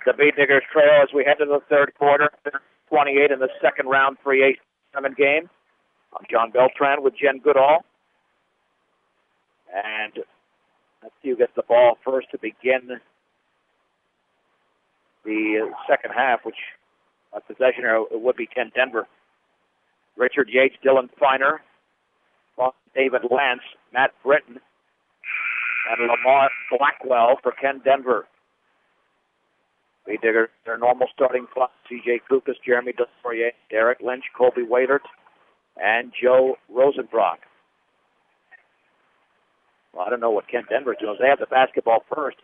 The Beat Diggers trail as we head to the third quarter. 28 in the second round 3A tournament game. I'm John Beltran with Jen Goodall. And let's see who gets the ball first to begin the second half, which possession would be Ken Denver. Richard Yates, Dylan Feiner, David Lance, Matt Britton, and Lamar Blackwell for Ken Denver. Beat Diggers, their normal starting five: C.J. Kukas, Jeremy Delaurier, Derek Lynch, Colby Waitert, and Joe Rosenbrock. Well, I don't know what Ken Denver's doing. They have the basketball first.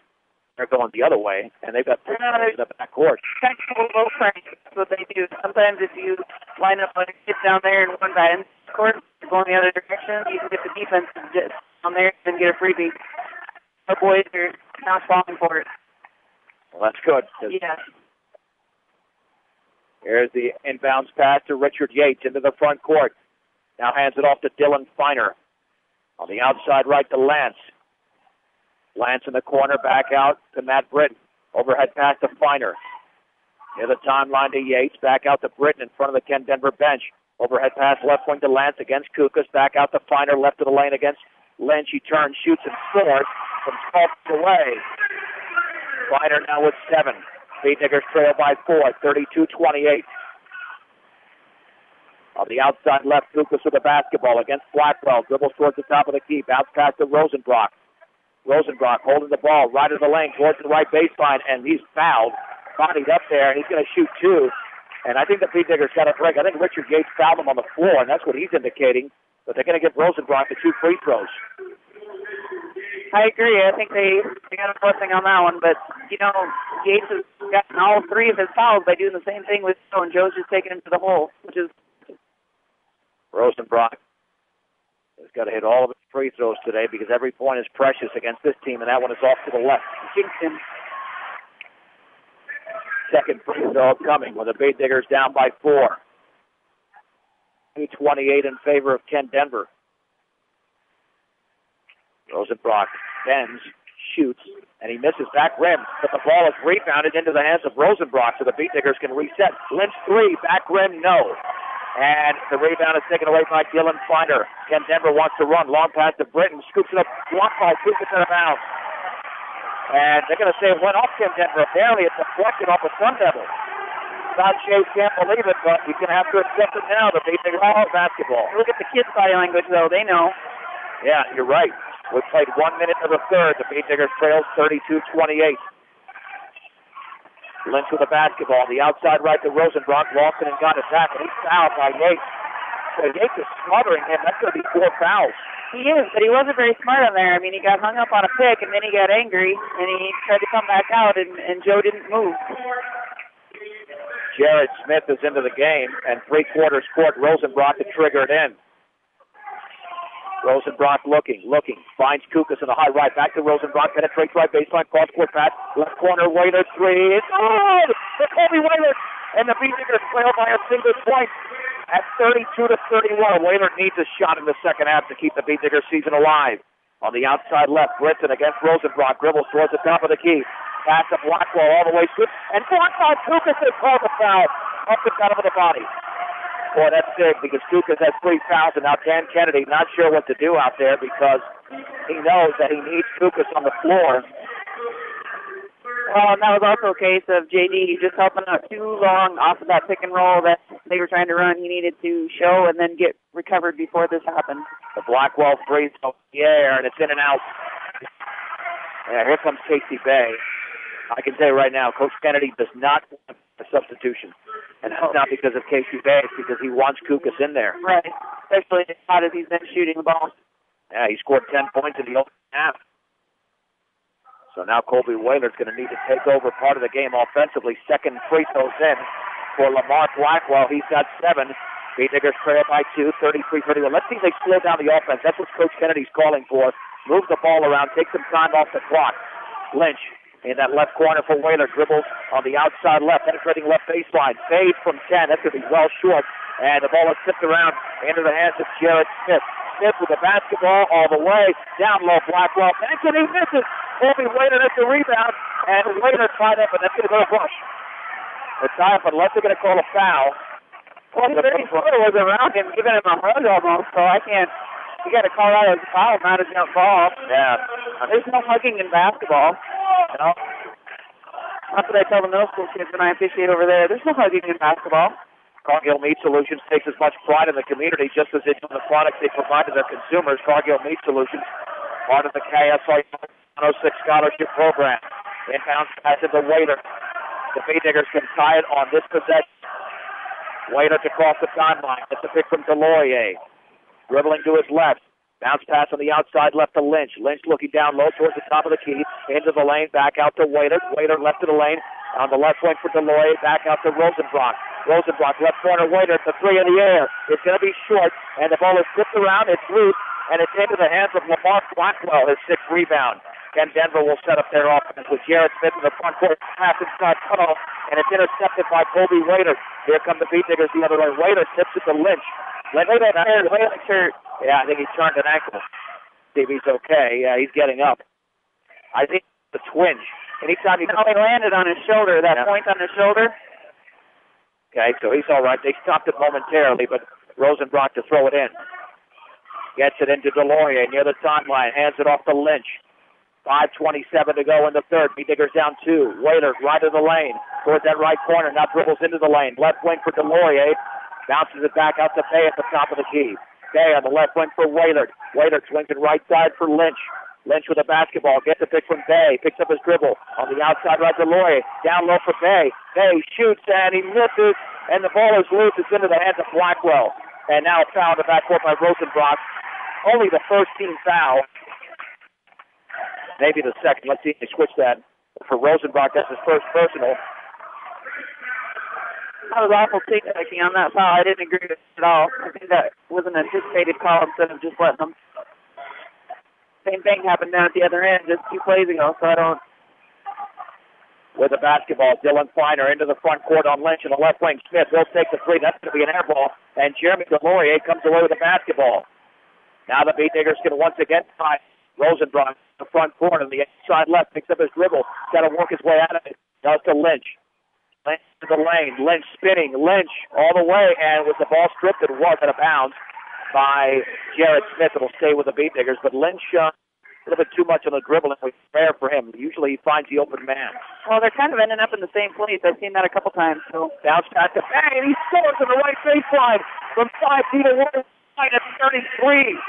They're going the other way, and they've got 3 in the backcourt. Technical low pressure. That's what they do. Sometimes if you line up like a kid down there in one guy in the court, going the other direction, you can get the defense just down there and get a freebie. Our boys are not falling for it. Well, that's good. Yeah. Here's the inbounds pass to Richard Yates into the front court. Now hands it off to Dylan Feiner. On the outside right to Lance. Lance in the corner, back out to Matt Britton. Overhead pass to Feiner. Near the timeline to Yates, back out to Britton in front of the Ken Denver bench. Overhead pass left wing to Lance against Kukas, back out to Feiner, left of the lane against Lynch. He turns, shoots, and scores from 12 feet away. Feiner now with 7. Beat Diggers trail by 4, 32-28. On the outside left, Kukas with the basketball against Blackwell. Dribbles towards the top of the key. Bounce pass to Rosenbrock. Rosenbrock holding the ball right of the lane towards the right baseline, and he's fouled. Bodied up there, and he's going to shoot 2. And I think the Beat Diggers got a break. I think Richard Yates fouled him on the floor, and that's what he's indicating. But they're going to give Rosenbrock the 2 free throws. I agree. I think they got a blessing on that one. But, you know, Yates has gotten all 3 of his fouls by doing the same thing with Joe, and Joe's just taking him to the hole, which is... Rosenbrock has got to hit all of his free throws today because every point is precious against this team, and that one is off to the left. Kingston. Second free throw coming with the Beat Diggers down by 4. 28 in favor of Ken Denver. Rosenbrock bends, shoots, and he misses back rim, but the ball is rebounded into the hands of Rosenbrock, so the Beat Diggers can reset. Lynch 3, back rim, no. And the rebound is taken away by Dylan Feiner. Ken Denver wants to run. Long pass to Britton. Scoops it up. Blocked by Kukas out of bounds. And they're going to say it went off Ken Denver. Apparently it's deflected off the Sun Devil. Todd Chase can't believe it, but he's going to have to accept it now. The Beat Diggers all basketball. Look at the kids' body language, though. They know. Yeah, you're right. We played 1 minute of the third. The Beat Diggers trails 32-28. Lynch with the basketball. The outside right to Rosenbrock. Lawson and got it back, and he's fouled by Yates. So Yates is smothering him. That's going to be 4 fouls. He is, but he wasn't very smart on there. I mean, he got hung up on a pick, and then he got angry, and he tried to come back out, and Joe didn't move. Jared Smith is into the game, and 3/4 court Rosenbrock to trigger it in. Rosenbrock looking, finds Kukas in the high right, back to Rosenbrock, penetrates right baseline, cross-court pass, left corner, Waitert 3, it's good for Colby Waitert, and the Beat Diggers trail by a single point at 32-31. Waitert needs a shot in the second half to keep the Beat Diggers season alive. On the outside left, Britton against Rosenbrock, dribbles towards the top of the key, pass to Blackwell all the way through, and blocked by Kukas is called the foul, up the top of the body. Boy, that's big because Kukas has 3 fouls, and now Dan Kennedy not sure what to do out there because he knows that he needs Kukas on the floor. Well, and that was also a case of JD just helping out too long off of that pick and roll that they were trying to run. He needed to show and then get recovered before this happened. The Blackwell free throw in the air, and it's in and out. Yeah, here comes Casey Bay. I can tell you right now, Coach Kennedy does not want a substitution. And that's not because of Casey Bay, it's because he wants Kukas in there. Right, especially as hot as he's been shooting the ball. Yeah, he scored 10 points in the opening half. So now Colby Whaler's going to need to take over part of the game offensively. Second free throws in for Lamar Blackwell. He's got 7. Beat Diggers trail by 2, 33-31. Let's see if they slow down the offense. That's what Coach Kennedy's calling for. Move the ball around, take some time off the clock. Lynch in that left corner for Whaler. Dribbles on the outside left, penetrating left baseline. Fade from 10. That's going to be well short. And the ball is tipped around into the hands of Jared Smith. Smith with the basketball all the way. Down low, Blackwell. Banks and he misses. Colby Waiter at the rebound. And Waiter tied up, and that's going to go to Bush. They're tied up unless they're going to call a foul. Well, the player was around him, giving him a hug almost, so I can't. You got to call out as a foul, not a jump ball. Yeah. There's no hugging in basketball. No. That's what I tell the middle school kids when I officiate over there. There's no hugging in basketball. Cargill Meat Solutions takes as much pride in the community just as they do in the products they provide to their consumers. Cargill Meat Solutions, part of the KSI 106 Scholarship Program. Inbounds pass it to Waiter. The Bay Diggers can tie it on this possession. Waiter to cross the timeline. Gets a pick from Delorier. Dribbling to his left. Bounce pass on the outside left to Lynch. Lynch looking down low towards the top of the key. Into the lane, back out to Waiter. Waiter left to the lane. On the left wing for Delorier, back out to Rosenbrock. Rosenbrock, left corner, Waiter, the three in the air. It's going to be short, and the ball is flipped around. It's loose, and it's into the hands of Lamar Blackwell, his sixth rebound. Ken Denver will set up their offense with Jared Smith in the front court. Pass inside cutoff, and it's intercepted by Colby Waiter. Here come the Beat Diggers the other way. Waiter tips it to Lynch. Lynch hurt. Yeah, I think he turned an ankle. See if he's okay. Yeah, he's getting up. I think the twinge. Anytime he landed on his shoulder, that point on his shoulder. Okay, so he's all right. They stopped it momentarily, but Rosenbrock to throw it in. Gets it into Delorier near the timeline. Hands it off to Lynch. 5:27 to go in the third. Beat Diggers down 2. Waiter right of the lane. Towards that right corner. Now dribbles into the lane. Left wing for Delorier. Bounces it back out to Bay at the top of the key. Bay on the left wing for Waiter. Waiter swings it right side for Lynch. Lynch with the basketball. Gets a pick from Bay. Picks up his dribble. On the outside right to Delorier. Down low for Bay. Bay shoots and he misses. And the ball is loose. It's into the hands of Blackwell. And now a foul in the backcourt by Rosenbrock. Only the first team foul. Maybe the second. Let's see if they switch that. For Rosenbrock, that's his first personal. I was awful ticky on that foul. I didn't agree with it at all. I think that was an anticipated call instead of just letting them. Same thing happened down at the other end just 2 plays ago, so I don't. With the basketball, Dylan Feiner into the front court on Lynch in the left wing. Smith will take the three. That's going to be an air ball. And Jeremy Delorier comes away with the basketball. Now the Beat Diggers can once again tie Rosenbrock in the front corner. The inside left picks up his dribble. Got to work his way out of it. Does to Lynch. Lynch to the lane. Lynch spinning. Lynch all the way. And with the ball stripped, it was out of bounds by Jared Smith. It'll stay with the Beat Diggers. But Lynch a little bit too much on the dribble, and it's fair for him. Usually he finds the open man. Well, they're kind of ending up in the same place. I've seen that a couple times. So bounce back to Bay, and he scores on the right baseline from 5 feet away at 33.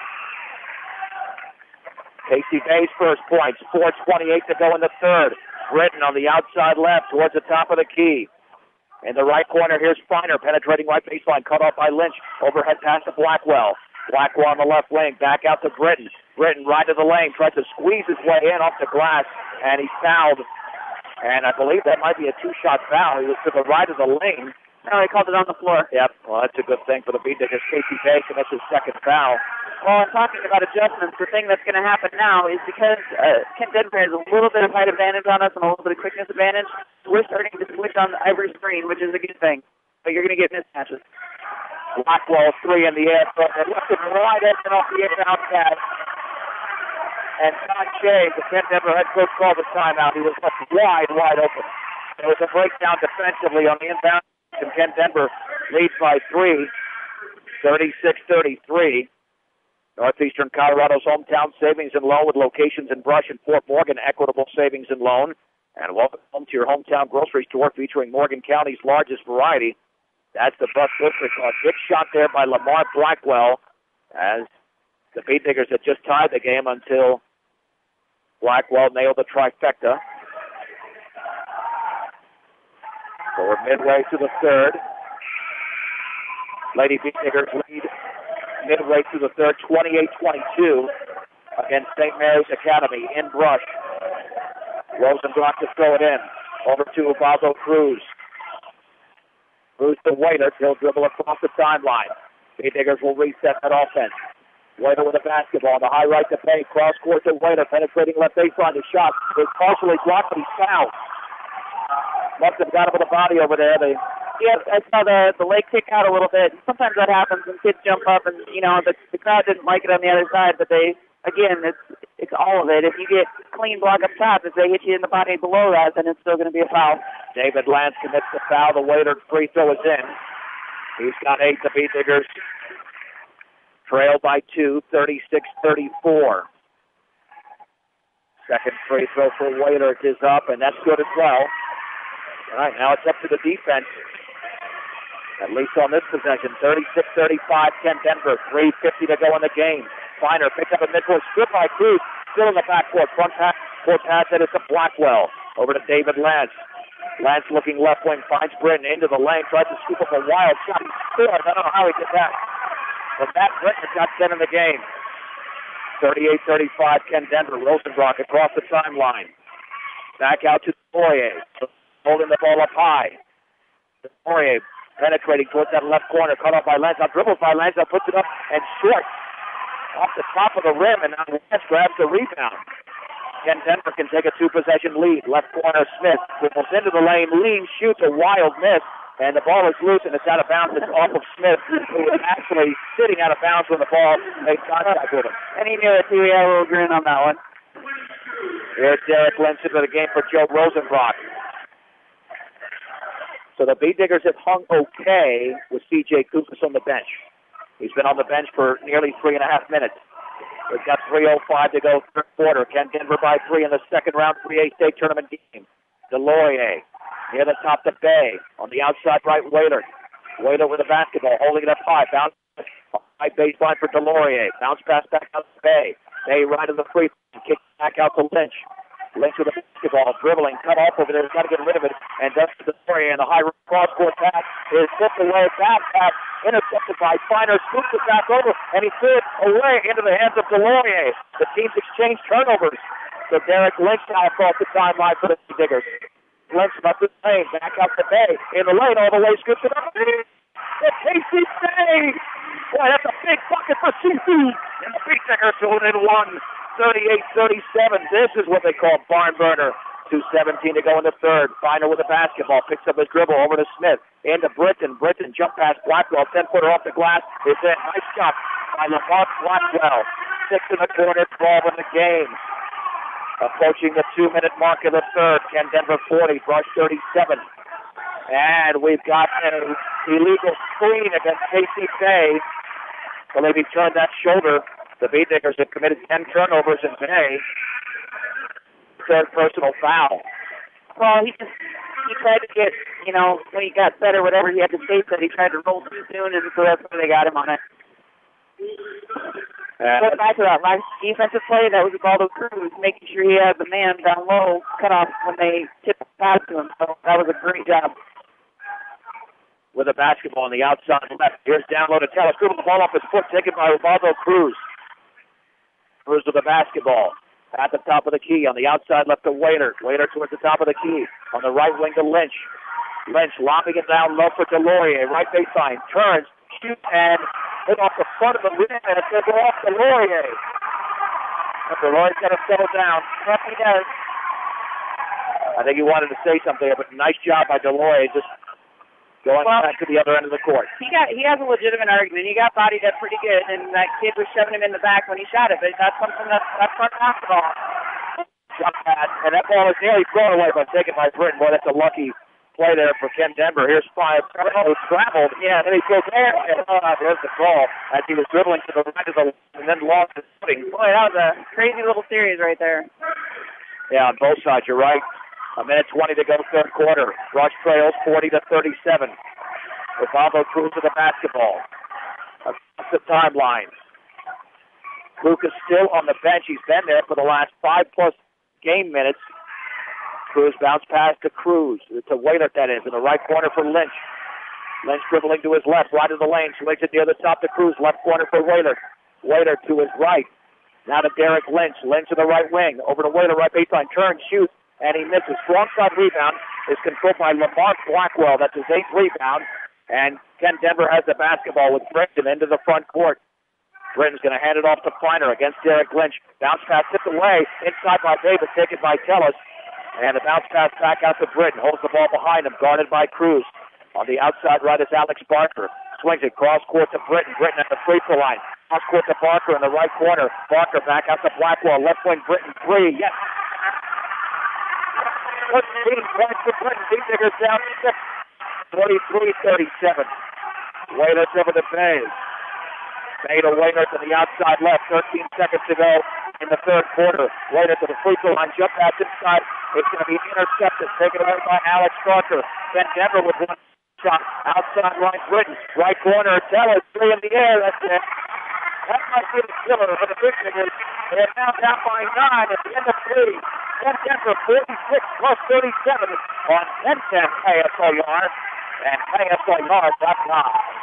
Casey Bay's first points. 4:28 to go in the third. Britton on the outside left towards the top of the key. In the right corner, here's Feiner penetrating right baseline, cut off by Lynch. Overhead pass to Blackwell. Blackwell on the left wing, back out to Britton. Britton right to the lane, tries to squeeze his way in off the glass, and he's fouled. And I believe that might be a 2-shot foul. He was to the right of the lane. No, he called it on the floor. Yep, well, that's a good thing for the Beat Diggers. Casey Bay commits his second foul. Well, I'm talking about adjustments. The thing that's going to happen now is because Kent Denver has a little bit of height advantage on us and a little bit of quickness advantage, we're starting to switch on every screen, which is a good thing. But you're going to get mismatches. Blackwell 3 in the air, left and right edge off the inbound pass. And Todd Shea, the Kent Denver head coach, called the timeout. He was left wide open. There was a breakdown defensively on the inbound, and Kent Denver leads by 3, 36-33. Northeastern Colorado's hometown savings and loan with locations in Brush and Fort Morgan, Equitable Savings and Loan. And welcome home to your hometown grocery store featuring Morgan County's largest variety. That's the Brush Grocery Store. Good shot there by Lamar Blackwell as the Beat Diggers had just tied the game until Blackwell nailed the trifecta. So we're midway to the third. Lady Beat Diggers lead midway through the third, 28-22 against St. Mary's Academy in Brush. Rosenbrock to throw it in. Over to Ubaldo Cruz. Cruz to Waiter. He'll dribble across the timeline. Beat Diggers will reset that offense. Waiter with a basketball. The high right to Bay. Cross court to Waiter. Penetrating left baseline. The shot is partially blocked, but he's fouled. Must have got him with a body over there. The Yep, I saw the leg kick out a little bit. Sometimes that happens when kids jump up, and the crowd didn't like it on the other side. But it's all of it. If you get clean block up top, if they hit you in the body below that, then it's still going to be a foul. David Lance commits the foul. The Wailert free throw is in. He's got 8. The Beatniggers trail by 2, 36-34. Second free throw for Wailert is up, and that's good as well. All right, now it's up to the defense. At least on this possession, 36-35, Kent Denver, 3:50 to go in the game. Feiner picks up a mid-court, good by Cruz, still in the backcourt. Front court pass, that is to Blackwell. Over to David Lance. Lance looking left wing, finds Britton into the lane, tries to scoop up a wild shot. Good, I don't know how he did that. But Matt Britton got 10 in the game. 38-35, Kent Denver. Rosenbrock across the timeline. Back out to Poirier, holding the ball up high. Poirier penetrating towards that left corner, cut off by Lance. Now dribbles by Lance, now puts it up and short. Off the top of the rim, and now Lance grabs the rebound. Kent Denver can take a 2-possession lead. Left corner, Smith dribbles into the lane, leans, shoots a wild miss, and the ball is loose and it's out of bounds. It's off of Smith, who was actually sitting out of bounds when the ball made contact with him. And he knew it too. He had a little grin on that one. Here's Derek Lynch into the game for Joe Rosenbrock. So the Beatniggers have hung okay with C.J. Kukas on the bench. He's been on the bench for nearly 3.5 minutes. We've got 3:05 to go third quarter. Kent Denver by 3 in the second round 3A state tournament game. Delorier near the top to Bay. On the outside right, Wailert. Wailert with the basketball, holding it up high. Bounce high baseline for Delorier. Bounce pass back out to Bay. Bay right of the free throw. Kick back out to Lynch. Lynch with the basketball, dribbling, cut off over there. He's got to get rid of it. And does to Delorier. And the high cross-court pass is tipped away. Back pass intercepted by Feiner. Scoops it back over. And he threw it away into the hands of Delorier. The teams exchange turnovers. So Derek Lynch now across the timeline for the Diggers. Lynch up the lane. Back out to Bay. In the lane all the way. Scoops it up. The Casey Bay. Boy, that's a big bucket for CC. And the Beatniggers hold it 38-37. This is what they call barn burner. 2:17 to go in the third. Feiner with the basketball. Picks up his dribble over to Smith. Into Britton. Britton jump past Blackwell. 10-footer off the glass. It's in. Nice shot by Lamont Blackwell. 6 in the quarter, 12 in the game. Approaching the 2-minute mark of the third. Kent Denver 40, Brush 37. And we've got an illegal screen against Casey Bay. Well, they've turned that shoulder. The Beatniggers have committed 10 turnovers in May. Third personal foul. Well, he tried to get, when he got set or whatever, he had to say that he tried to roll too soon, and so that's why they got him on it. Go back to that last defensive play. That was a ball to Cruz, making sure he had the man down low cut off when they tipped the pass to him. So that was a great job. With the basketball on the outside left. Here's down low to Tellis. Dribble the ball off his foot, taken by Rivaldo Cruz. Cruz with the basketball. At the top of the key. On the outside left to Wailert. Wailert towards the top of the key. On the right wing to Lynch. Lynch lobbing it down low for Delorier. Right baseline. Turns. Shoots and hit off the front of the rim. And it's going to go off Delorier. Delorier's got to settle down. Yep, he does. I think he wanted to say something, but nice job by Delorier. Just going back to the other end of the court. He has a legitimate argument. He got bodied up pretty good, and that kid was shoving him in the back when he shot it. But that's something that's part of basketball. Jump pass, and that ball is nearly thrown away, but taken by Britton. Boy, that's a lucky play there for Kent Denver. Here's 5. Oh, traveled. Yeah, and he goes there, and there's the ball as he was dribbling to the right of the and then lost his footing. Boy, that was a crazy little series right there. Yeah, on both sides, you're right. 1:20 to go third quarter. Rush trails 40-37. Rivaldo Cruz with the basketball. Across the timeline. Lucas still on the bench. He's been there for the last 5+ game minutes. Cruz bounce pass to Cruz. To Wailert, that is, in the right corner for Lynch. Lynch dribbling to his left, right of the lane. Swings it near the top to Cruz. Left corner for Wailert. Wailert to his right. Now to Derek Lynch. Lynch to the right wing. Over to Wailert, right baseline. Turns, shoots. And he misses. Strong side rebound is controlled by Lamont Blackwell. That's his 8th rebound. And Kent Denver has the basketball with Britton into the front court. Britton's going to hand it off to Feiner against Derek Lynch. Bounce pass tipped away. Inside by Davis, taken by Tellis. And the bounce pass back out to Britton. Holds the ball behind him, guarded by Cruz. On the outside right is Alex Barker. Swings it cross court to Britton. Britton at the free throw line. Cross court to Barker in the right corner. Barker back out to Blackwell. Left wing Britton 3. Yes. 14 points for Britton. Beefeaters down 6. 43-37. Wailers over the Bays. Bay to Wainwright to the outside left. 13 seconds to go in the third quarter. Wainwright to the free throw line. Jump pass inside. It's going to be intercepted. Taken away by Alex Barker. Ben Denver with one shot. Outside right, Britton. Right corner. Teller. 3 in the air. That's it. That might be the killer for the Beefeaters. They are now down by 9 at the end of 3. Ben Denver 46 plus 37 on 10-10 KSLR and KSLR.com.